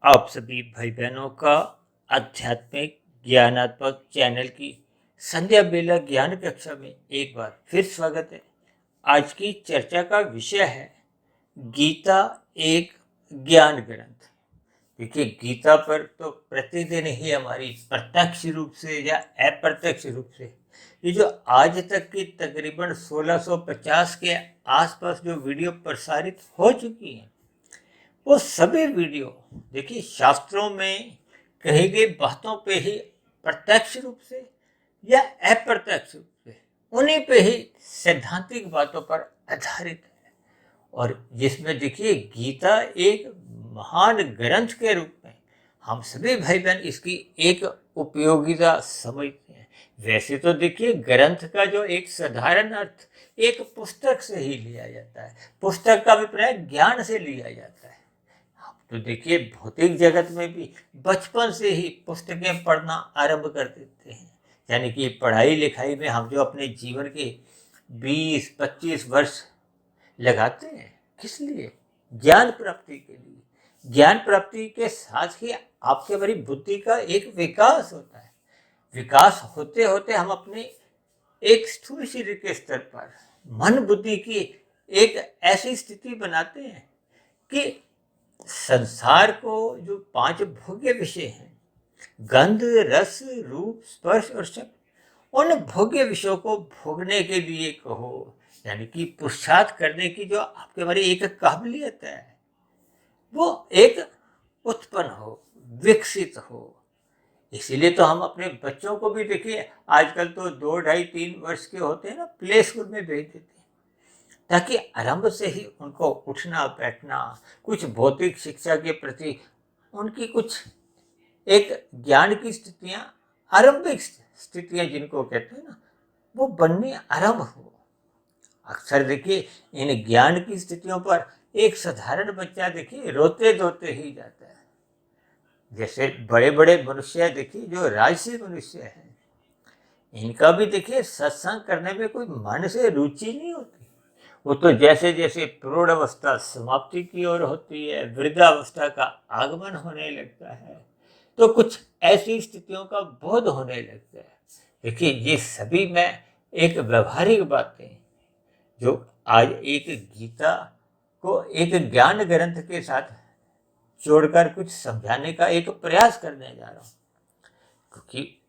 आप सभी भाई बहनों का आध्यात्मिक ज्ञानात्मक चैनल की संध्या बेला ज्ञान कक्षा में एक बार फिर स्वागत है। आज की चर्चा का विषय है गीता एक ज्ञान ग्रंथ। देखिए, गीता पर तो प्रतिदिन ही हमारी प्रत्यक्ष रूप से या अप्रत्यक्ष रूप से ये जो आज तक की तकरीबन 1650 के आसपास जो वीडियो प्रसारित हो चुकी हैं, वो सभी वीडियो देखिए शास्त्रों में कही गई बातों पे ही प्रत्यक्ष रूप से या अप्रत्यक्ष रूप से उन्हीं पे ही सैद्धांतिक बातों पर आधारित है। और जिसमें देखिए गीता एक महान ग्रंथ के रूप में हम सभी भाई बहन इसकी एक उपयोगिता समझते हैं। वैसे तो देखिए ग्रंथ का जो एक साधारण अर्थ एक पुस्तक से ही लिया जाता है, पुस्तक का अभिप्राय ज्ञान से लिया जाता है। तो देखिए भौतिक जगत में भी बचपन से ही पुस्तकें पढ़ना आरंभ कर देते हैं, यानी कि पढ़ाई लिखाई में हम जो अपने जीवन के 20-25 वर्ष लगाते हैं, किस लिए? ज्ञान प्राप्ति के लिए। ज्ञान प्राप्ति के साथ ही आपके हमारी बुद्धि का एक विकास होता है। विकास होते होते हम अपने एक स्थूल शरीर के स्तर पर मन बुद्धि की एक ऐसी स्थिति बनाते हैं कि संसार को जो 5 भोग्य विषय हैं, गंध, रस, रूप, स्पर्श और शब्द, उन भोग्य विषयों को भोगने के लिए कहो, यानी कि पुरुषार्थ करने की जो आपके हमारी एक काबिलियत है, वो एक उत्पन्न हो, विकसित हो। इसीलिए तो हम अपने बच्चों को भी देखिए आजकल तो 2, 2.5, 3 वर्ष के होते हैं ना, प्ले स्कूल में भेज देते हैं, ताकि आरंभ से ही उनको उठना बैठना, कुछ भौतिक शिक्षा के प्रति उनकी कुछ एक ज्ञान की स्थितियां, आरंभिक स्थितियां जिनको कहते हैं ना, वो बननी आरंभ हो। अक्सर देखिए इन ज्ञान की स्थितियों पर एक साधारण बच्चा देखिए रोते धोते ही जाता है। जैसे बड़े बड़े मनुष्य देखिए जो राजसी मनुष्य हैं, इनका भी देखिए सत्संग करने में कोई मन से रुचि नहीं होती। वो तो जैसे जैसे प्रौढ़ अवस्था समाप्ति की ओर होती है, वृद्धावस्था का आगमन होने लगता है, तो कुछ ऐसी स्थितियों का बोध होने लगता है। देखिए ये सभी में एक व्यवहारिक बातें जो आज एक गीता को एक ज्ञान ग्रंथ के साथ जोड़कर कुछ समझाने का एक प्रयास करने जा रहा हूँ, क्योंकि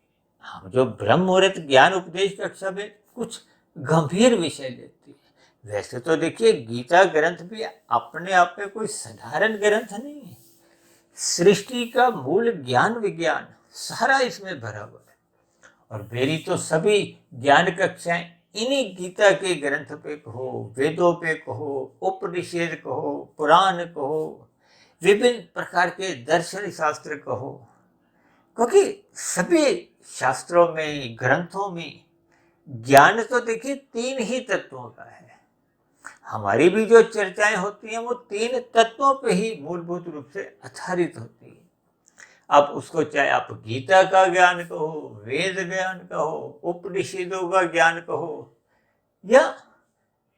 हम जो ब्रह्म मुहूर्त ज्ञान उपदेश कक्षा में कुछ गंभीर विषय लेती है। वैसे तो देखिए गीता ग्रंथ भी अपने आप में कोई साधारण ग्रंथ नहीं है। सृष्टि का मूल ज्ञान विज्ञान सारा इसमें भरा हुआ है, और मेरी तो सभी ज्ञान कक्षाएं इन्हीं गीता के ग्रंथ पे कहो, वेदों पे कहो, उपनिषद कहो, पुराण कहो, विभिन्न प्रकार के दर्शन शास्त्र कहो, क्योंकि सभी शास्त्रों में, ग्रंथों में ज्ञान तो देखिए 3 ही तत्वों का है। हमारी भी जो चर्चाएं होती हैं वो 3 तत्वों पे ही मूलभूत रूप से आधारित होती है। अब उसको चाहे आप गीता का ज्ञान कहो, वेद ज्ञान कहो, उपनिषदों का ज्ञान कहो, या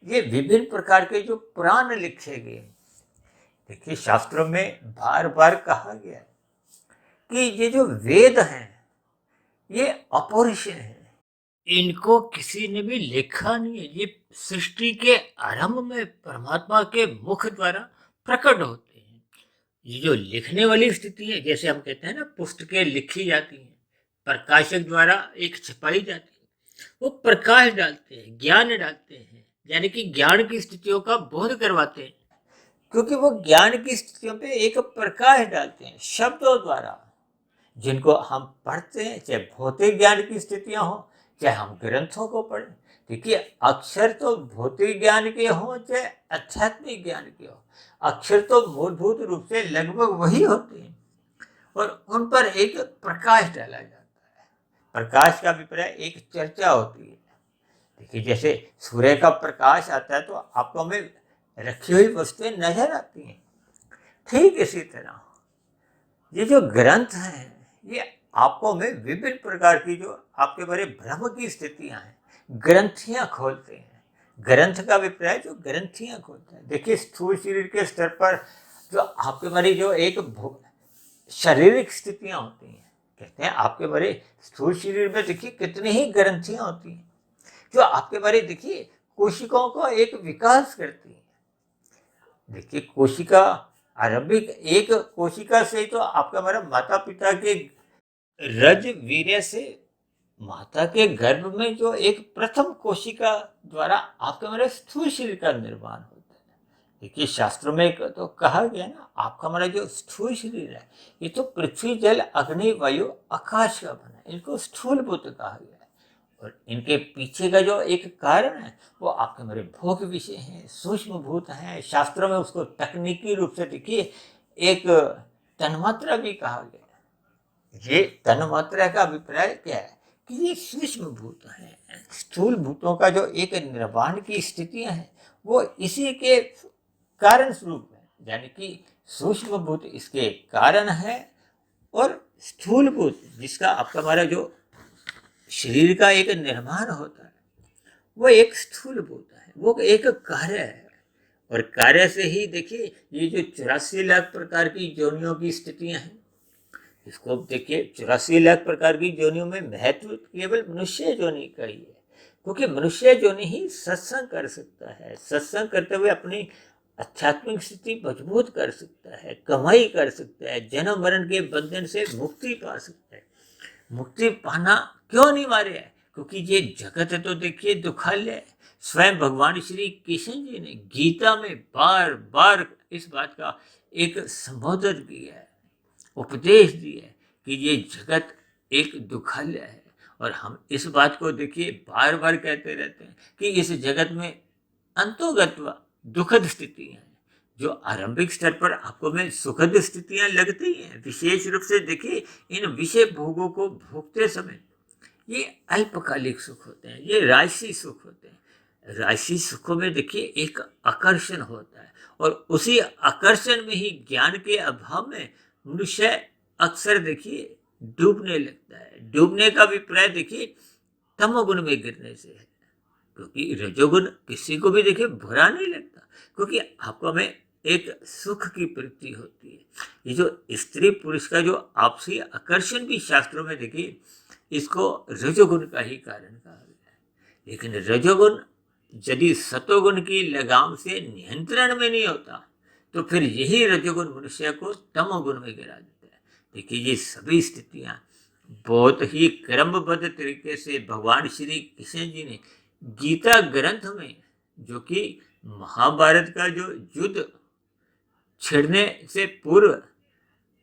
ये विभिन्न प्रकार के जो पुराण लिखे गए। देखिए शास्त्रों में बार बार कहा गया है कि ये जो वेद हैं ये अपौरुषेय हैं, इनको किसी ने भी लिखा नहीं है। ये सृष्टि के आरंभ में परमात्मा के मुख द्वारा प्रकट होते हैं। ये जो लिखने वाली स्थिति है, जैसे हम कहते हैं ना पुस्तकें लिखी जाती हैं, प्रकाशक द्वारा एक छपाई जाती है, वो प्रकाश डालते हैं, ज्ञान डालते हैं, यानी कि ज्ञान की स्थितियों का बोध करवाते हैं, क्योंकि वो ज्ञान की स्थितियों पे एक प्रकाश डालते हैं शब्दों द्वारा, जिनको हम पढ़ते हैं, चाहे भौतिक ज्ञान की स्थितियां हो, चाहे हम ग्रंथों को पढ़ें। देखिए अक्षर तो भौतिक ज्ञान के हों चाहे आध्यात्मिक ज्ञान के हो, अक्षर तो मूलभूत रूप से लगभग वही होते हैं, और उन पर एक प्रकाश डाला जाता है। प्रकाश का अभिप्राय एक चर्चा होती है। देखिए जैसे सूर्य का प्रकाश आता है तो आंखों में रखी हुई वस्तुएं नजर आती हैं, ठीक इसी तरह ये जो ग्रंथ हैं ये आपको में विभिन्न प्रकार की जो आपके बड़े भ्रम की स्थितियां हैं, ग्रंथियां खोलते हैं। ग्रंथ का अभिप्राय जो ग्रंथियां खोलते हैं। देखिए स्थूल शरीर के स्तर पर जो आपके बड़ी जो एक शारीरिक स्थितियां होती हैं। कहते हैं आपके बड़े स्थूल शरीर में देखिए कितनी ही ग्रंथियां होती हैं जो आपके बारे देखिए कोशिकाओं का एक विकास करती हैं। देखिए कोशिका आरंभिक एक कोशिका से तो आपका हमारा माता पिता के रज वीर्य से माता के गर्भ में जो एक प्रथम कोशिका द्वारा आपके हमारे स्थूल शरीर का निर्माण होता है। देखिए शास्त्रों में तो कहा गया ना, आपका हमारा जो स्थूल शरीर है ये तो पृथ्वी जल अग्नि वायु आकाश का बना है, इनको स्थूल भूत कहा गया है। और इनके पीछे का जो एक कारण है वो आपके हमारे भोग विषय हैं, सूक्ष्म भूत हैं। शास्त्रों में उसको तकनीकी रूप से देखिए एक तन्मात्रा भी कहा गया है। ये तन्मात्रा का अभिप्राय क्या है कि ये सूक्ष्म भूत हैं। स्थूल भूतों का जो एक निर्माण की स्थितियां हैं वो इसी के कारण स्वरूप है, यानी कि सूक्ष्म भूत इसके कारण है और स्थूल भूत जिसका आपका हमारा जो शरीर का एक निर्माण होता है वो एक स्थूल भूत है, वो एक कार्य है। और कार्य से ही देखिए ये जो 84 लाख प्रकार की योनियों की स्थितियां हैं, इसको देखिए 84 लाख प्रकार की योनियों में महत्व केवल मनुष्य योनि का ही है, क्योंकि मनुष्य योनि ही सत्संग कर सकता है। सत्संग करते हुए अपनी आध्यात्मिक स्थिति मजबूत कर सकता है, कमाई कर सकता है, जन्म मरण के बंधन से मुक्ति पा सकता है। मुक्ति पाना क्यों अनिवार्य है? क्योंकि ये जगत है तो देखिए दुखालय है। स्वयं भगवान श्री कृष्ण जी ने गीता में बार बार इस बात का एक संबोधन किया है, उपदेश दिया है कि ये जगत एक दुखालय है। और हम इस बात को देखिए बार बार कहते रहते हैं कि इस जगत में अंतोगत्वा दुखद स्थिति है। जो आरंभिक स्तर पर आपको में सुखद स्थितियां लगती हैं, विशेष रूप से देखिए इन विषय भोगों को भोगते समय ये अल्पकालिक सुख होते हैं, ये राशि सुख होते हैं। राशि सुखों में देखिए एक आकर्षण होता है और उसी आकर्षण में ही ज्ञान के अभाव में मनुष्य अक्सर देखिए डूबने लगता है। डूबने का अभिप्राय देखिए तमोगुण में गिरने से है, क्योंकि रजोगुण किसी को भी देखिए बुरा नहीं लगता, क्योंकि आपको में एक सुख की प्राप्ति होती है। ये जो स्त्री पुरुष का जो आपसी आकर्षण भी शास्त्रों में देखिए इसको रजोगुण का ही कारण कहा गया है। लेकिन रजोगुण यदि सतोगुण की लगाम से नियंत्रण में नहीं होता तो फिर यही रजोगुण मनुष्य को तमोगुण में गिरा देता है। देखिए ये सभी स्थितियां बहुत ही क्रमबद्ध तरीके से भगवान श्री कृष्ण जी ने गीता ग्रंथ में, जो कि महाभारत का जो युद्ध छिड़ने से पूर्व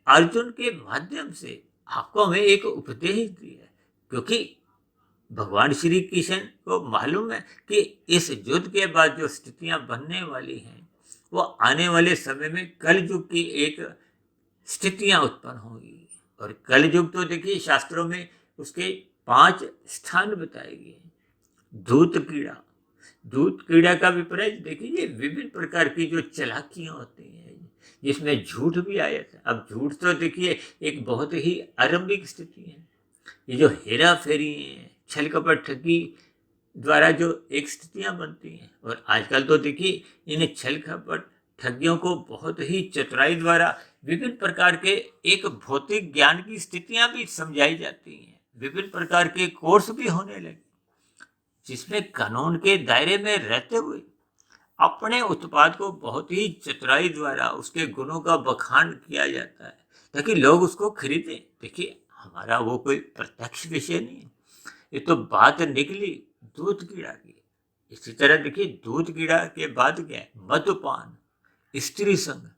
अर्जुन के माध्यम से आपको हमें एक उपदेश दिया है। क्योंकि भगवान श्री कृष्ण को मालूम है कि इस युद्ध के बाद जो स्थितियां बनने वाली हैं वो आने वाले समय में कल युग की एक स्थितियां उत्पन्न होंगी। और कल युग तो देखिए शास्त्रों में उसके 5 स्थान बताए गए हैं। धूत कीड़ा, धूत कीड़ा का विपरीत देखिए विभिन्न प्रकार की जो चालाकियां होती हैं जिसमें झूठ भी आ जाता है। अब झूठ तो देखिए एक बहुत ही आरंभिक स्थिति है। ये जो हेरा फेरी है, छल कपट ठगी द्वारा जो एक स्थितियां बनती हैं, और आजकल तो देखिए इन छल कपट ठगियों को बहुत ही चतुराई द्वारा विभिन्न प्रकार के एक भौतिक ज्ञान की स्थितियां भी समझाई जाती हैं। विभिन्न प्रकार के कोर्स भी होने लगे जिसमें कानून के दायरे में रहते हुए अपने उत्पाद को बहुत ही चतुराई द्वारा उसके गुणों का बखान किया जाता है ताकि लोग उसको खरीदें। देखिए हमारा वो कोई प्रत्यक्ष विषय नहीं है, ये तो बात निकली दूध कीड़ा की। इसी तरह देखिए दूध कीड़ा के बाद क्या है, मद्यपान, स्त्री संग।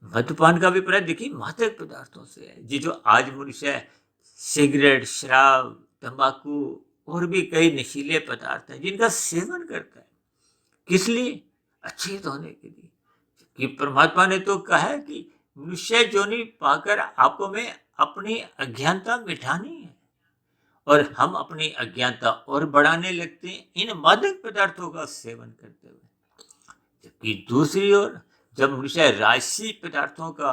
मद्यपान का अभिप्राय देखिए मादक पदार्थों से है। ये जो आज मनुष्य सिगरेट, शराब, तंबाकू और भी कई नशीले पदार्थ हैं जिनका सेवन करता है, किस लिए? अच्छे होने के लिए। कि परमात्मा ने तो कहा है कि मनुष्य योनि पाकर आपको में अपनी अज्ञानता मिटानी है, और हम अपनी अज्ञानता और बढ़ाने लगते हैं इन मादक पदार्थों का सेवन करते हुए। जबकि दूसरी ओर जब मनुष्य राशि पदार्थों का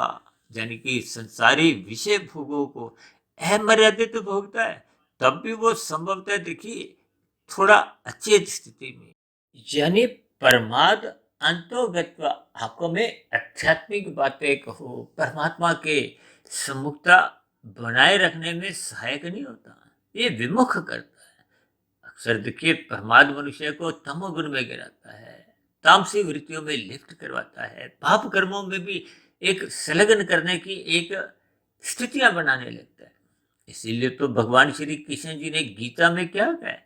यानी कि संसारी विषय भोगों को अमर्यादित भोगता है तब भी वो संभवतः देखिए थोड़ा अच्छी स्थिति में, यानी परमाद अंतोगत्वा आपको मैं आध्यात्मिक बातें कहूँ, परमात्मा के सम्मुखता बनाए रखने में सहायक नहीं होता, ये विमुख करता है। अक्सर देखिए प्रमाद मनुष्य को तमोगुण में गिराता है, तामसी वृत्तियों में लिप्त करवाता है, पाप कर्मों में भी एक संलग्न करने की एक स्थितियां बनाने लगता है। इसीलिए तो भगवान श्री कृष्ण जी ने गीता में क्या कहा है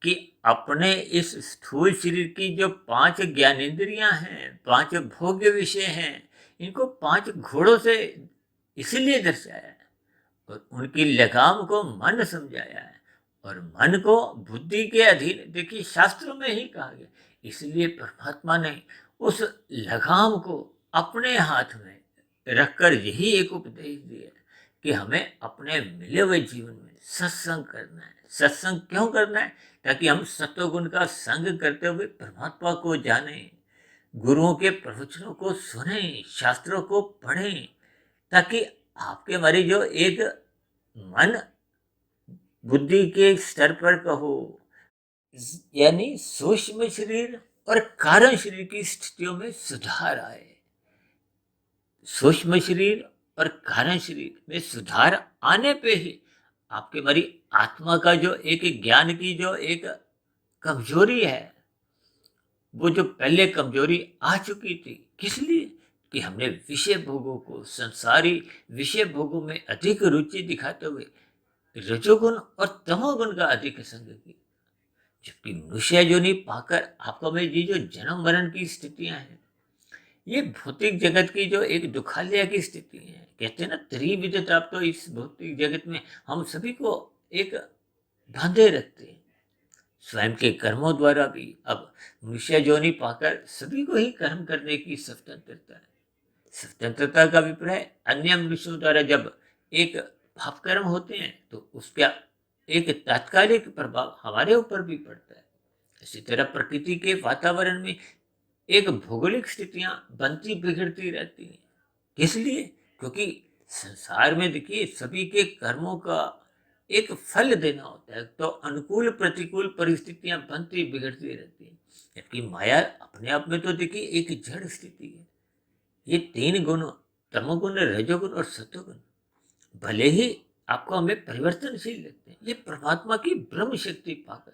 कि अपने इस स्थूल शरीर की जो 5 ज्ञानेंद्रियां हैं, 5 भोग्य विषय हैं, इनको 5 घोड़ों से इसीलिए दर्शाया है और उनकी लगाम को मन समझाया है और मन को बुद्धि के अधीन, देखिए शास्त्रों में ही कहा गया। इसलिए परमात्मा ने उस लगाम को अपने हाथ में रखकर यही एक उपदेश दिया कि हमें अपने मिले हुए जीवन में सत्संग करना है। सत्संग क्यों करना है? ताकि हम सत्वगुण का संग करते हुए परमात्मा को जानें, गुरुओं के प्रवचनों को सुनें, शास्त्रों को पढ़ें, ताकि आपके हमारी जो एक मन बुद्धि के स्तर पर कहो, यानी सूक्ष्म शरीर और कारण शरीर की स्थितियों में सुधार आए। सूक्ष्म शरीर और कारण शरीर में सुधार आने पे ही आपके हमारी आत्मा का जो एक ज्ञान की जो एक कमजोरी है, वो जो पहले कमजोरी आ चुकी थी, किस लिए? कि हमने विषय भोगों को, संसारी विषय भोगों में अधिक रुचि दिखाते हुए रजोगुण और तमोगुण का अधिक संग किया। जबकि मनुष्य योनि पाकर आपको में ये जो जन्म मरण की स्थितियां हैं, ये भौतिक जगत की जो एक दुखालय की स्थिति है, कहते हैं ना त्रिविधता, तो इस भौतिक जगत में हम सभी को एक बांधे रखते हैं स्वयं के कर्मों द्वारा भी। अब मनुष्य योनि पाकर सभी को ही कर्म करने की स्वतंत्रता है। स्वतंत्रता का अभिप्राय अन्य मनुष्यों द्वारा जब एक पाप कर्म होते हैं तो उसका एक तात्कालिक प्रभाव हमारे ऊपर भी पड़ता है। इसी तरह प्रकृति के वातावरण में एक भौगोलिक स्थितियां बनती बिगड़ती रहती हैं। किस लिए? क्योंकि संसार में देखिए सभी के कर्मों का एक फल देना होता है, तो अनुकूल प्रतिकूल परिस्थितियां बनती बिगड़ती रहती हैं। जबकि माया अपने आप में तो देखिए एक जड़ स्थिति है। ये 3 गुण, तमोगुण, रजोगुण और सत्वगुण, भले ही आपको हमें परिवर्तनशील लगते हैं, ये परमात्मा की ब्रह्म शक्ति पाकर,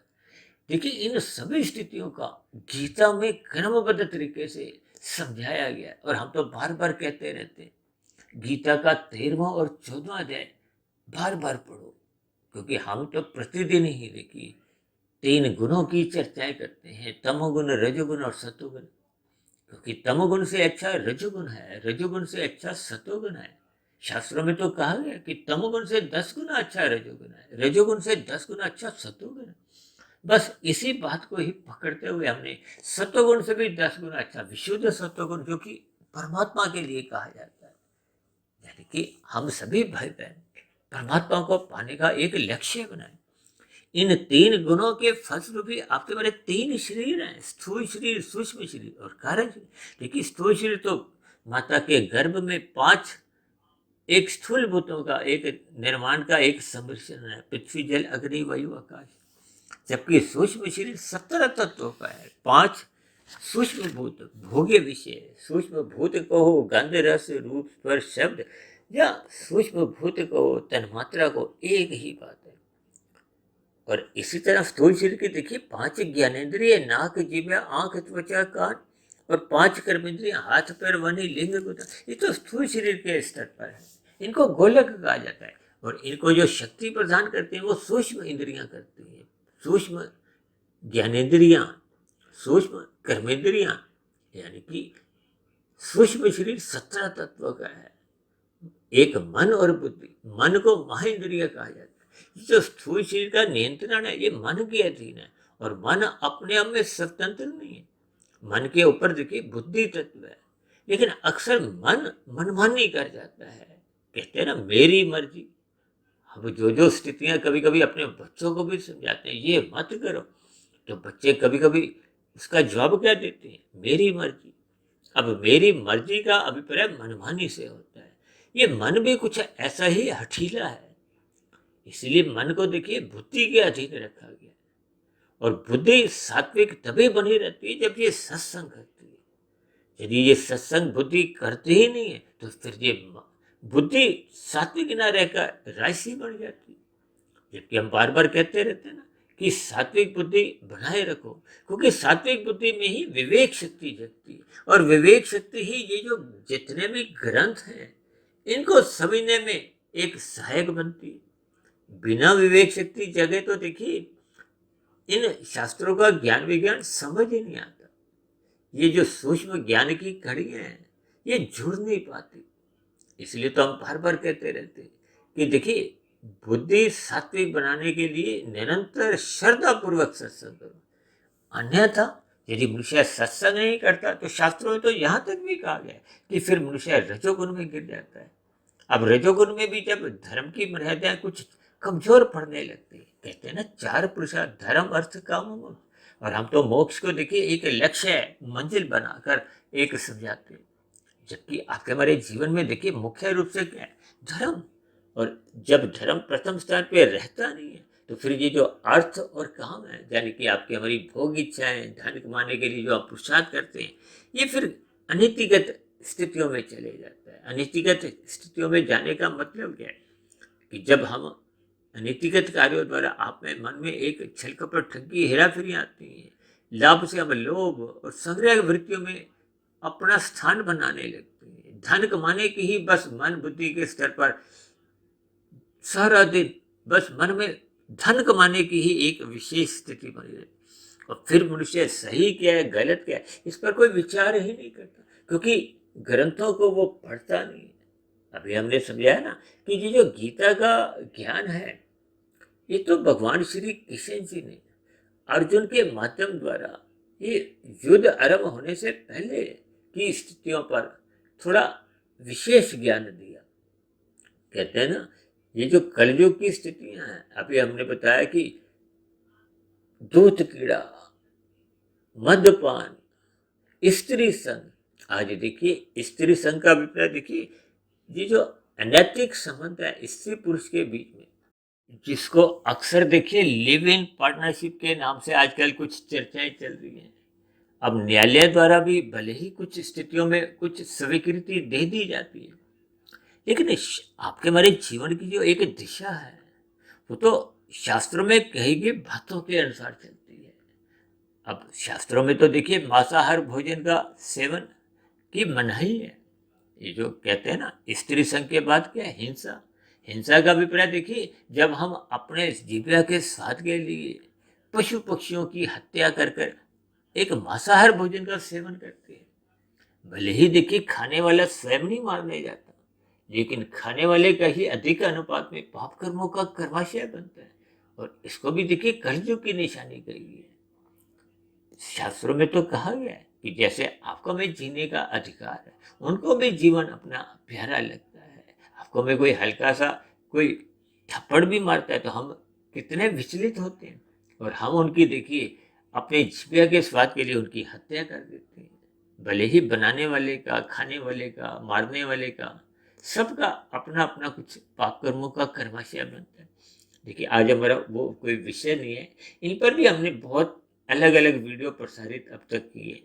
देखिए इन सभी स्थितियों का गीता में क्रमबद्ध तरीके से समझाया गया है। और हम तो बार बार कहते रहते हैं गीता का 13वां और 14वां अध्याय बार बार पढ़ो, क्योंकि हम तो प्रतिदिन ही देखिए 3 गुणों की चर्चाएं करते हैं, तमोगुण, रजोगुण और सत्वगुण। क्योंकि तमोगुण से अच्छा रजोगुण है, रजोगुण से अच्छा सत्वगुण है। शास्त्रों में तो कहा गया कि तमोगुण से 10 गुना अच्छा रजोगुण है, रजोगुण से 10 गुना अच्छा सत्वगुण है। बस इसी बात को ही पकड़ते हुए हमने सत्वगुण से भी 10 गुना अच्छा विशुद्ध सत्वगुण, जो कि परमात्मा के लिए कहा जाता है, यानी कि हम सभी भाई बहन परमात्मा को पाने का एक लक्ष्य बनाए। इन 3 गुणों के फलस्वरूप आपके बारे 3 शरीर हैं, स्थूल शरीर, सूक्ष्म शरीर और कारण शरीर। देखिए स्थूल शरीर तो माता के गर्भ में 5 एक स्थूल भूतों का एक निर्माण का एक सम्मिश्रण है, पृथ्वी, जल, अग्नि, वायु, आकाश। जबकि सूक्ष्म शरीर 17 तत्वों का है, 5 सूक्ष्म भूत, भोग्य विषय। सूक्ष्म भूत कहो गंध, रस, रूप, स्पर्श, शब्द, या सूक्ष्म भूत कहो तन्मात्रा को, एक ही बात है। और इसी तरह स्थूल शरीर के देखिए 5 ज्ञानेंद्रिय, नाक, जिह्वा, आंख, त्वचा, कान, और 5 कर्मेंद्रिय, हाथ, पैर, वाणी, लिंग, गुदा। ये तो स्थूल शरीर के स्तर पर है, इनको गोलक कहा जाता है। और इनको जो शक्ति प्रदान करते हैं वो सूक्ष्म इंद्रियां करती हैं, सूक्ष्म ज्ञानेंद्रियां, सूक्ष्म कर्मेंद्रियां, यानी कि सूक्ष्म शरीर 17 तत्व का है। एक मन और बुद्धि, मन को महाइंद्रिय कहा जाता है। जो स्थूल शरीर का नियंत्रण है ये मन के अधीन है, और मन अपने आप में स्वतंत्र नहीं है। मन के ऊपर देखिए बुद्धि तत्व है, लेकिन अक्सर मन मनमानी कर जाता है। कहते हैं ना मेरी मर्जी। अब जो स्थितियां कभी कभी अपने बच्चों को भी समझाते हैं ये मत करो, तो बच्चे कभी कभी उसका जवाब क्या देते हैं? मेरी मर्जी। अब मेरी मर्जी का अभिप्राय मनमानी से होता है। ये मन भी कुछ ऐसा ही हठीला है, इसलिए मन को देखिए बुद्धि के अधीन रखा गया। और बुद्धि सात्विक तभी बनी रहती है जब ये सत्संग करती है। यदि ये सत्संग बुद्धि करते ही नहीं है तो फिर ये बुद्धि सात्विक ना रहकर राजसी बन जाती है। जबकि हम बार बार कहते रहते हैं ना कि सात्विक बुद्धि बनाए रखो, क्योंकि सात्विक बुद्धि में ही विवेक शक्ति जगती है, और विवेक शक्ति ही ये जो जितने भी ग्रंथ हैं इनको समझने में एक सहायक बनती है। बिना विवेक शक्ति जगे तो देखिए इन शास्त्रों का ज्ञान विज्ञान समझ ही नहीं आता। ये जो सूक्ष्म ज्ञान की कड़ियां हैं ये जुड़ नहीं पाती। इसलिए तो हम बार बार कहते रहते हैं कि देखिए बुद्धि सात्विक बनाने के लिए निरंतर श्रद्धा पूर्वक सत्संग करो। अन्यथा यदि मनुष्य सत्संग नहीं करता तो शास्त्रों में तो यहाँ तक भी कहा गया है कि फिर मनुष्य रजोगुण में गिर जाता है। अब रजोगुण में भी जब धर्म की मर्यादाएं कुछ कमजोर पड़ने लगती है, कहते हैं ना 4 पुरुषार्थ धर्म अर्थ काम मोक्ष, और हम तो मोक्ष को देखिए एक लक्ष्य है मंजिल बनाकर एक समझाते हैं। जबकि आपके हमारे जीवन में देखिए मुख्य रूप से क्या है, धर्म। और जब धर्म प्रथम स्थान पे रहता नहीं है तो फिर ये जो अर्थ और काम है, यानी कि आपकी हमारी भोग इच्छाएं, धन कमाने के लिए जो आप पुरुषार्थ करते हैं, ये फिर अनीतिगत स्थितियों में चले जाता है। अनीतिगत स्थितियों में जाने का मतलब क्या है कि जब हम अनीतिगत कार्यों द्वारा आप में मन में एक छल कपट ठगी हेराफेरी आती है, लाभ से हम लोभ और संग्रह वृत्तियों में अपना स्थान बनाने लगते हैं, धन कमाने की ही बस मन बुद्धि के स्तर पर सारा दिन बस मन में धन कमाने की ही एक विशेष स्थिति बनी रहती, और फिर मनुष्य सही क्या है गलत क्या है इस पर कोई विचार ही नहीं करता, क्योंकि ग्रंथों को वो पढ़ता नहीं है। अभी हमने समझाया ना कि ये जो गीता का ज्ञान है ये तो भगवान श्री कृष्ण जी ने अर्जुन के माध्यम द्वारा ये युद्ध आरंभ होने से पहले की स्थितियों पर थोड़ा विशेष ज्ञान दिया। कहते हैं ना ये जो कलयुग की स्थितियां हैं, अभी हमने बताया कि दूध कीड़ा, मद्यपान, स्त्री संग। आज देखिए स्त्री संग का अभिप्राय देखिए ये जो अनैतिक संबंध है स्त्री पुरुष के बीच में, जिसको अक्सर देखिए लिव इन पार्टनरशिप के नाम से आजकल कुछ चर्चाएं चल रही हैं। अब न्यायालय द्वारा भी भले ही कुछ स्थितियों में कुछ स्वीकृति दे दी जाती है, लेकिन आपके हमारे जीवन की जो एक दिशा है वो तो शास्त्रों में कही गई बातों के अनुसार चलती है। अब शास्त्रों में तो देखिए मांसाहार भोजन का सेवन की मनाही है। ये जो कहते हैं ना स्त्री संघ के बाद क्या है, हिंसा। हिंसा का अभिप्राय देखिए जब हम अपने जीविका के स्वाद के लिए पशु पक्षियों की हत्या कर कर एक मांसाहार भोजन का सेवन करते हैं। भले ही देखिए खाने वाला स्वयं नहीं मारने जाता, लेकिन खाने वाले का ही अधिक अनुपात में पाप कर्मों का कर्माशय बनता है, और इसको भी देखिए कलयुग की निशानी कही है। शास्त्रों में तो कहा गया है कि जैसे आपको में जीने का अधिकार है उनको भी जीवन अपना प्यारा लगता है। आपको में कोई हल्का सा कोई थप्पड़ भी मारता है तो हम कितने विचलित होते हैं, और हम उनकी देखिए अपने जीविका के स्वाद के लिए उनकी हत्या कर देते हैं। भले ही बनाने वाले का, खाने वाले का, मारने वाले का, सबका अपना अपना कुछ पाप कर्मों का कर्माशय बनता है। देखिए आज हमारा वो कोई विषय नहीं है, इन पर भी हमने बहुत अलग अलग वीडियो प्रसारित अब तक किए,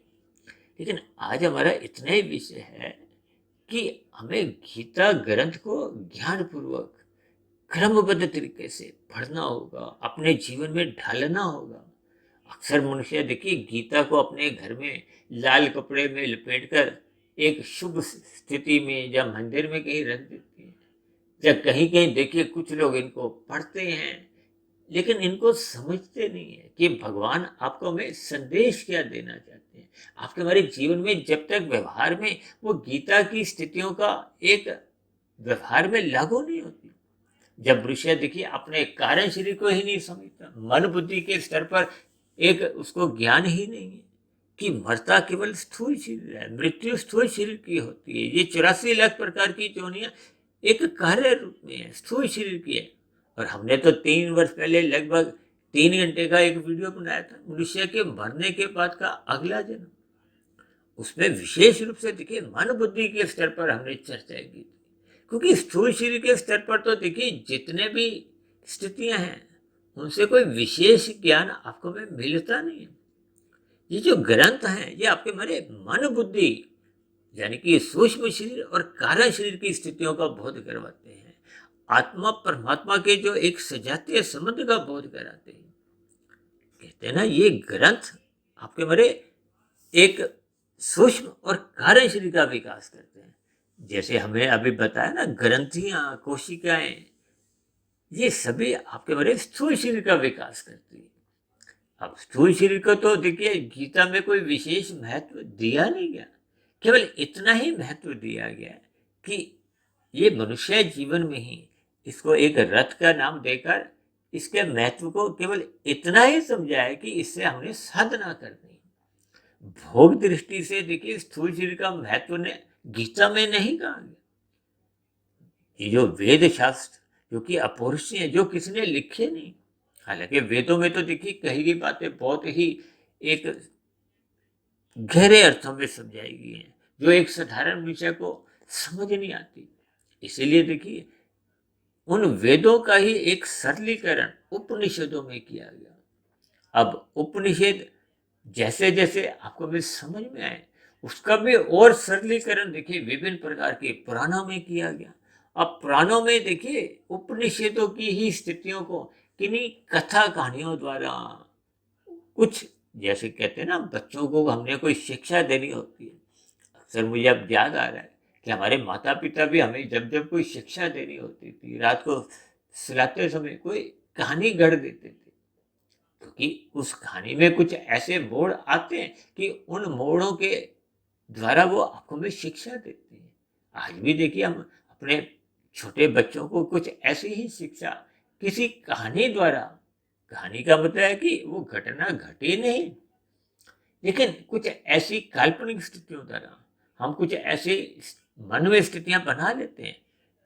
लेकिन आज हमारा इतना ही विषय है कि हमें गीता ग्रंथ को ज्ञानपूर्वक क्रमबद्ध तरीके से पढ़ना होगा, अपने जीवन में ढालना होगा। अक्सर मनुष्य देखिए गीता को अपने घर में लाल कपड़े में लपेटकर एक शुभ स्थिति में या मंदिर में कहीं रख देते हैं, या कहीं कहीं देखिए कुछ लोग इनको पढ़ते हैं लेकिन इनको समझते नहीं है कि भगवान आपको में संदेश क्या देना चाहते हैं। आपके हमारे जीवन में जब तक व्यवहार में वो गीता की स्थितियों का एक व्यवहार में लागू नहीं होती, जब मनुष्य देखिए अपने कारण शरीर को ही नहीं समझता, मन बुद्धि के स्तर पर एक उसको ज्ञान ही नहीं है कि मरता केवल स्थूल शरीर है, मृत्यु स्थूल शरीर की होती है। ये 84 लाख प्रकार की योनियां एक कार्य रूप में है, स्थूल शरीर की है। और हमने तो 3 वर्ष पहले लगभग 3 घंटे का एक वीडियो बनाया था मनुष्य के मरने के बाद का अगला जन्म। उसमें विशेष रूप से देखिए मन बुद्धि के स्तर पर हमने चर्चा की थी, क्योंकि स्थूल शरीर के स्तर पर तो देखिए जितने भी स्थितियां हैं उनसे कोई विशेष ज्ञान आपको में मिलता नहीं है। ये जो ग्रंथ हैं ये आपके हमारे मन बुद्धि यानी कि सूक्ष्म शरीर और कारण शरीर की स्थितियों का बोध करवाते हैं। आत्मा परमात्मा के जो एक सजातीय संबंध का बोध कराते हैं। कहते हैं ना, ये ग्रंथ आपके मेरे एक सूक्ष्म और कारण शरीर का विकास करते हैं। जैसे हमें अभी बताया ना, ग्रंथियां, कोशिकाएं, ये सभी आपके मेरे स्थूल शरीर का विकास करती है। अब स्थूल शरीर को तो देखिए गीता में कोई विशेष महत्व दिया नहीं गया, केवल इतना ही महत्व दिया गया कि ये मनुष्य जीवन में ही इसको एक रथ का नाम देकर इसके महत्व को केवल इतना ही समझा है कि इससे हमने साधना करनी। भोग दृष्टि से देखिए स्थूल शरीर का महत्व ने गीता में नहीं कहा गया। ये जो वेद शास्त्र जो कि अपौरुषीय है, जो किसी ने लिखे नहीं। हालांकि वेदों में तो देखिए कही गई बातें बहुत ही एक गहरे अर्थों में समझाई गई हैं, जो एक साधारण विषय को समझ नहीं आती। इसीलिए देखिए उन वेदों का ही एक सरलीकरण उपनिषदों में किया गया। अब उपनिषद जैसे जैसे आपको भी समझ में आए, उसका भी और सरलीकरण देखिए विभिन्न प्रकार के पुराणों में किया गया। अब पुराणों में देखिए उपनिषदों की ही स्थितियों को किन्हीं कथा कहानियों द्वारा, कुछ जैसे कहते हैं ना, बच्चों को हमने कोई शिक्षा देनी होती है। अक्सर मुझे अब याद आ रहा है कि हमारे माता पिता भी हमें जब जब कोई शिक्षा देनी होती थी, रात को सुलाते समय कोई कहानी गढ़ देते थे, क्योंकि उस कहानी में कुछ ऐसे मोड़ आते हैं कि उन मोड़ों के द्वारा वो आपको में शिक्षा देते हैं। आज भी देखिए हम अपने छोटे बच्चों को कुछ ऐसी ही शिक्षा किसी कहानी द्वारा, कहानी का मतलब है कि वो घटना घटी नहीं, लेकिन कुछ ऐसी काल्पनिक स्थितियों द्वारा हम कुछ ऐसी मन में स्थितियां बना लेते हैं,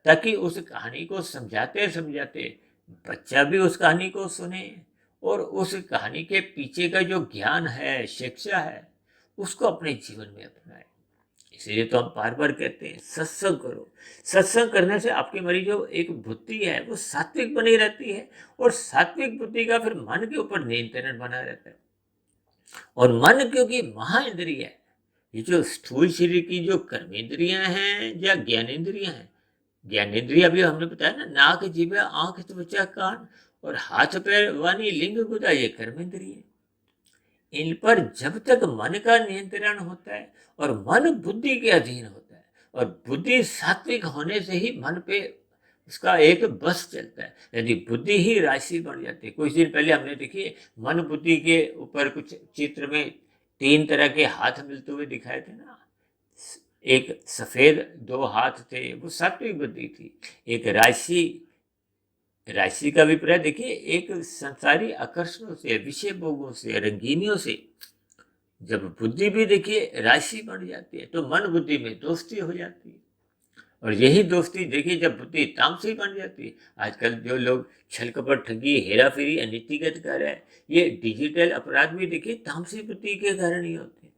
ताकि उस कहानी को समझाते समझाते बच्चा भी उस कहानी को सुने और उस कहानी के पीछे का जो ज्ञान है, शिक्षा है, उसको अपने जीवन में अपनाए। इसलिए तो हम बार बार कहते हैं सत्संग करो। सत्संग करने से आपकी मरी जो एक बुद्धि है वो सात्विक बनी रहती है, और सात्विक बुद्धि का फिर मन के ऊपर नियंत्रण बना रहता है। और मन क्योंकि महाइंद्रिय है, ये जो स्थूल शरीर की जो कर्मेंद्रियां हैं या ज्ञानेंद्रियां हैं, ज्ञानेंद्रिय अभी हमने बताया ना, नाक, जीभ, आंख, त्वचा, कान और हाथ पैर वाणी लिंग गुदा, ये कर्मेंद्रिय। इन पर जब तक मन का नियंत्रण होता है और मन बुद्धि के अधीन होता है, और बुद्धि सात्विक होने से ही मन पे उसका एक बस चलता है। यदि बुद्धि ही राशि बन जाती है, कुछ दिन पहले हमने देखिए मन बुद्धि के ऊपर कुछ चित्र में 3 तरह के हाथ मिलते हुए दिखाए थे ना। एक सफेद 2 हाथ थे, वो सात्विक बुद्धि थी। एक राशि, राशि का अभिप्राय देखिए एक संसारी आकर्षणों से, विषय भोगों से, रंगीनियों से जब बुद्धि भी देखिए राशि बन जाती है, तो मन बुद्धि में दोस्ती हो जाती है। और यही दोस्ती देखिए जब बुद्धि तामसी बन जाती है, आजकल जो लोग छल कपट, ठगी, हेरा फेरी, अनीतिगत कर रहे हैं, ये डिजिटल अपराध भी देखिए तामसी बुद्धि के कारण ही होते हैं।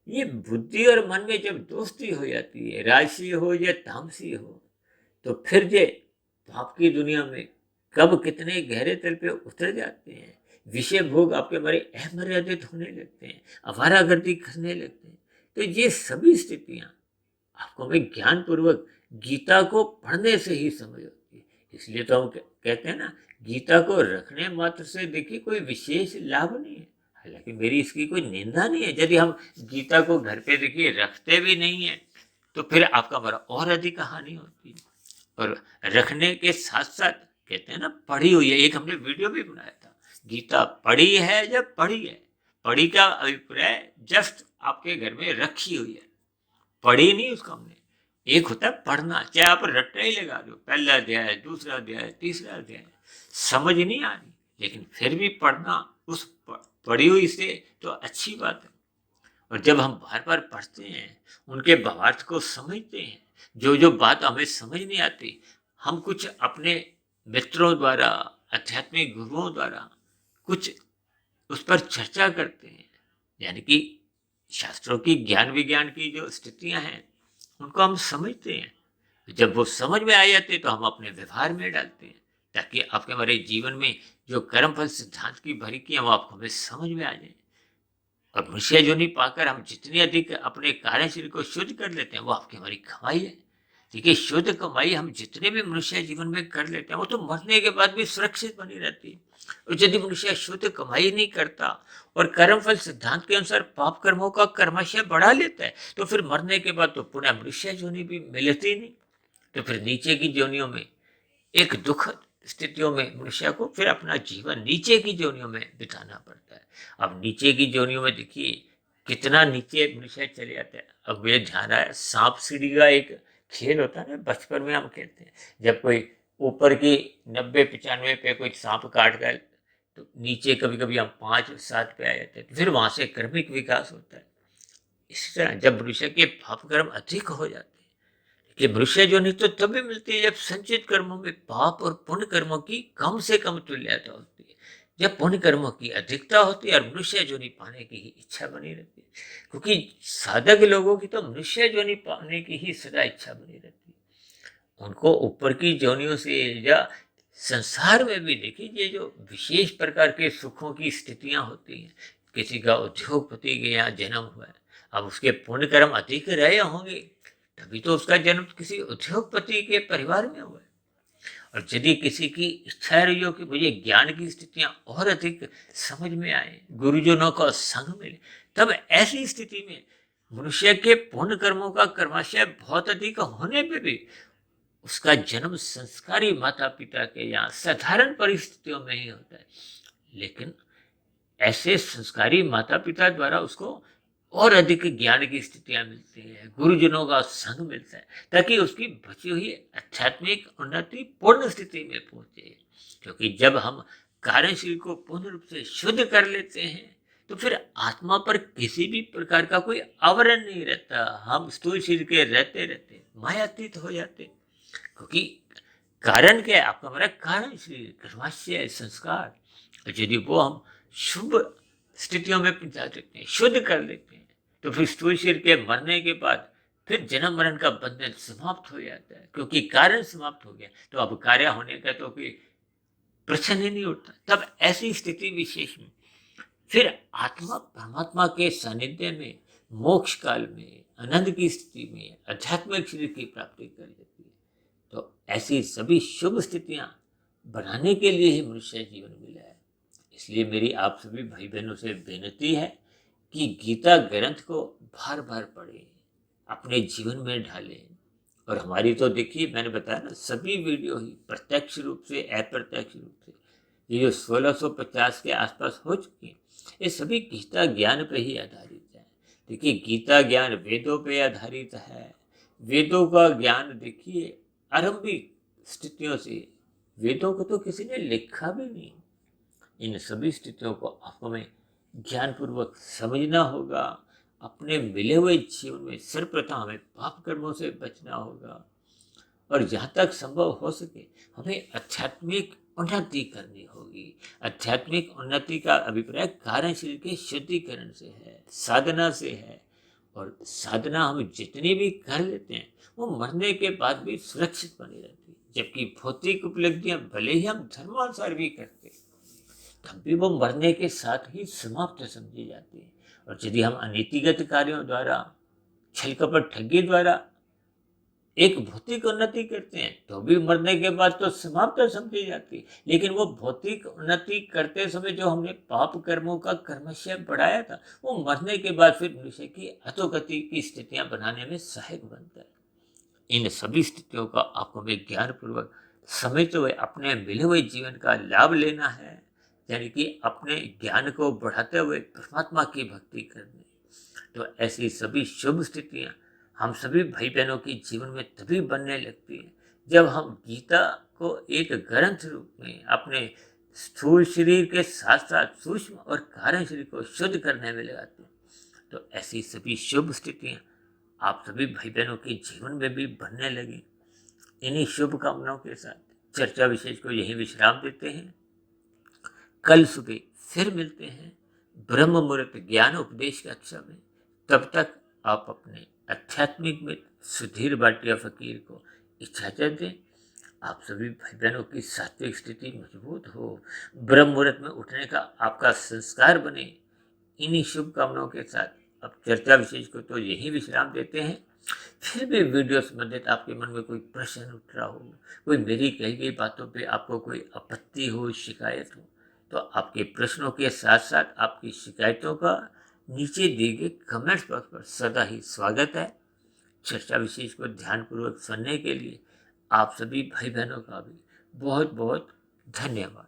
ये बुद्धि और मन में जब दोस्ती हो जाती है, राशि हो या तामसी हो, तो फिर ये पाप की दुनिया में कब कितने गहरे तल पे उतर जाते हैं। विषय भोग आपके बड़े अमर्यादित होने लगते हैं, अवारागर्दी करने लगते हैं। तो ये सभी स्थितियां आपको में ज्ञान पूर्वक गीता को पढ़ने से ही समझ होती है। इसलिए तो हम कहते हैं ना, गीता को रखने मात्र से देखिए कोई विशेष लाभ नहीं है। हालांकि मेरी इसकी कोई निंदा नहीं है। यदि हम गीता को घर पे देखिए रखते भी नहीं है, तो फिर आपका बड़ा और अधिक हानि होती है। और रखने के साथ साथ कहते हैं ना, पढ़ी हुई है, एक हमने वीडियो भी बनाया था, गीता पढ़ी है जब पढ़ी है। पढ़ी का अभिप्राय जस्ट आपके घर में रखी हुई है, पढ़ी नहीं उसको हमने। एक होता है पढ़ना, चाहे आप रट्टा ही लगा दो, पहला अध्याय, दूसरा अध्याय, तीसरा अध्याय, समझ नहीं आ रही, लेकिन फिर भी पढ़ना उस पढ़ी हुई से तो अच्छी बात है। और जब हम बार बार पढ़ते हैं, उनके भावार्थ को समझते हैं, जो जो बात हमें समझ नहीं आती, हम कुछ अपने मित्रों द्वारा, आध्यात्मिक गुरुओं द्वारा कुछ उस पर चर्चा करते हैं, यानी कि शास्त्रों की ज्ञान विज्ञान की जो स्थितियां हैं उनको हम समझते हैं। जब वो समझ में आ जाते हैं तो हम अपने व्यवहार में डालते हैं, ताकि आपके हमारे जीवन में जो कर्मफल सिद्धांत की बारीकियां वो आपको हमें समझ में आ जाए। और मनुष्य योनि पाकर हम जितनी अधिक अपने कार्य शरीर को शुद्ध कर लेते हैं वो आपकी हमारी कमाई है। देखिए, शुद्ध कमाई हम जितने भी मनुष्य जीवन में कर लेते हैं वो तो मरने के बाद भी सुरक्षित बनी रहती है। और यदि मनुष्य शुद्ध कमाई नहीं करता और कर्मफल सिद्धांत के अनुसार पाप कर्मों का कर्माशय बढ़ा लेता है तो फिर मरने के बाद तो पुनः मनुष्य योनि भी मिलती नहीं। तो फिर नीचे की योनियों में एक दुखद स्थितियों में मनुष्य को फिर अपना जीवन नीचे की योनियों में बिताना पड़ता है। अब नीचे की योनियों में देखिए कितना नीचे मनुष्य चले जाता है। अब मुझे ध्यान आया, सांप सीढ़ी का एक खेल होता है ना, बचपन में हम खेलते हैं। जब कोई ऊपर की 90-95 पे कोई सांप काट गया तो नीचे कभी कभी हम 5-7 पे आ जाते हैं, तो फिर वहां से क्रमिक विकास होता है। इसी तरह जब मनुष्य के पाप कर्म अधिक हो जाते हैं कि मनुष्य योनि तो तभी मिलती है जब संचित कर्मों में पाप और पुण्य कर्मों की कम से कम तुल्यता होती है। जब पुण्य कर्मों की अधिकता होती है और मनुष्य योनि पाने की ही इच्छा बनी रहती है, क्योंकि साधक लोगों की तो मनुष्य योनि पाने की ही सदा इच्छा बनी रहती है। उनको ऊपर की योनियों से या संसार में भी देखिए ये जो विशेष प्रकार के सुखों की स्थितियां होती हैं, किसी का उद्योगपति के यहाँ जन्म हुआ है, अब उसके पुण्य कर्म अधिक रहे होंगे तभी तो उसका जन्म किसी उद्योगपति के परिवार में हुआ है। और यदि किसी की इच्छा रही हो कि मुझे ज्ञान की स्थितियां और अधिक समझ में आए, गुरुजनों का संग मिले, तब ऐसी स्थिति में मनुष्य के पुण्य कर्मों का कर्माशय बहुत अधिक होने पे भी उसका जन्म संस्कारी माता पिता के यहाँ साधारण परिस्थितियों में ही होता है। लेकिन ऐसे संस्कारी माता पिता द्वारा उसको और अधिक ज्ञान की स्थितियां मिलती है, गुरुजनों का संग मिलता है, ताकि उसकी बची हुई आध्यात्मिक उन्नति पूर्ण स्थिति में पहुंचे। क्योंकि जब हम कार्यशील को पूर्ण रूप से शुद्ध कर लेते हैं तो फिर आत्मा पर किसी भी प्रकार का कोई आवरण नहीं रहता। हम स्थूल शरीर के रहते रहते मायातीत हो जाते, क्योंकि कारण क्या है आपका, हमारा कारण शरीर कर्माशय संस्कार, यदि वो हम शुभ स्थितियों में पहुंचा देते हैं, शुद्ध कर देते हैं, तो फिर स्थूल शरीर के मरने के बाद फिर जन्म मरण का बंधन समाप्त हो जाता है, क्योंकि कारण समाप्त हो गया तो अब कार्य होने का तो कोई प्रश्न ही नहीं उठता। तब ऐसी स्थिति विशेष में फिर आत्मा परमात्मा के सानिध्य में मोक्ष काल में आनंद की स्थिति में आध्यात्मिक शरीर की प्राप्ति कर लेती है। तो ऐसी सभी शुभ स्थितियां बनाने के लिए ही मनुष्य जीवन मिला है। इसलिए मेरी आप सभी भाई बहनों से विनती है कि गीता ग्रंथ को बार बार पढ़ें, अपने जीवन में ढालें। और हमारी तो देखिए मैंने बताया ना, सभी वीडियो ही प्रत्यक्ष रूप से अप्रत्यक्ष रूप से ये जो 1650 के आसपास हो चुकी हैं, ये सभी गीता ज्ञान पे ही आधारित है। देखिए गीता ज्ञान वेदों पे आधारित है। वेदों का ज्ञान देखिए आरंभिक स्थितियों से, वेदों को तो किसी ने लिखा भी नहीं। इन सभी स्थितियों को हमें ज्ञानपूर्वक समझना होगा। अपने मिले हुए जीवन में सर्वप्रथम हमें पाप कर्मों से बचना होगा और जहाँ तक संभव हो सके हमें आध्यात्मिक उन्नति करनी होगी। आध्यात्मिक उन्नति का अभिप्राय कारण शरीर के शुद्धिकरण से है, साधना से है। और साधना हम जितनी भी कर लेते हैं वो मरने के बाद भी सुरक्षित बनी रहती है, जबकि भौतिक उपलब्धियां भले ही हम धर्मानुसार भी करते हैं तब भी वो मरने के साथ ही समाप्त समझी जाती है। और यदि हम अनीतिगत कार्यों द्वारा, छल कपट ठगी द्वारा एक भौतिक उन्नति करते हैं तो भी मरने के बाद तो समाप्त समझी जाती है। लेकिन वो भौतिक उन्नति करते समय जो हमने पाप कर्मों का कर्मशय बढ़ाया था वो मरने के बाद फिर मनुष्य की अधोगति की स्थितियां बनाने में सहायक बनता है। इन सभी स्थितियों का आपको भी ज्ञान पूर्वक समझते हुए अपने मिले हुए जीवन का लाभ लेना है, यानी कि अपने ज्ञान को बढ़ाते हुए परमात्मा की भक्ति करनी। तो ऐसी सभी शुभ स्थितियां हम सभी भाई बहनों के जीवन में तभी बनने लगती है जब हम गीता को एक ग्रंथ रूप में अपने स्थूल शरीर के साथ साथ सूक्ष्म और कारण शरीर को शुद्ध करने में लगाते हैं। तो ऐसी सभी शुभ स्थितियां आप सभी भाई बहनों के जीवन में भी बनने लगी। इन्हीं शुभकामनाओं के साथ चर्चा विशेष को यही विश्राम देते हैं। कल सुबह फिर मिलते हैं ब्रह्म मुहूर्त ज्ञान उपदेश कक्षा में। तब तक आप अपने आध्यात्मिक मित्र सुधीर भाटिया फकीर को इजाजत दें। आप सभी भाई बहनों की सात्विक स्थिति मजबूत हो, ब्रह्म मुहूर्त में उठने का आपका संस्कार बने, इन्हीं शुभकामनाओं के साथ अब चर्चा विशेष को तो यही विश्राम देते हैं। फिर भी वीडियो संबंधित आपके मन में कोई प्रश्न उठ रहा हो, कोई मेरी कही गई बातों पे आपको कोई आपत्ति हो, शिकायत हो, तो आपके प्रश्नों के साथ साथ आपकी शिकायतों का नीचे दिए गए कमेंट्स बॉक्स पर सदा ही स्वागत है। चर्चा विशेष को ध्यानपूर्वक सुनने के लिए आप सभी भाई बहनों का भी बहुत बहुत धन्यवाद।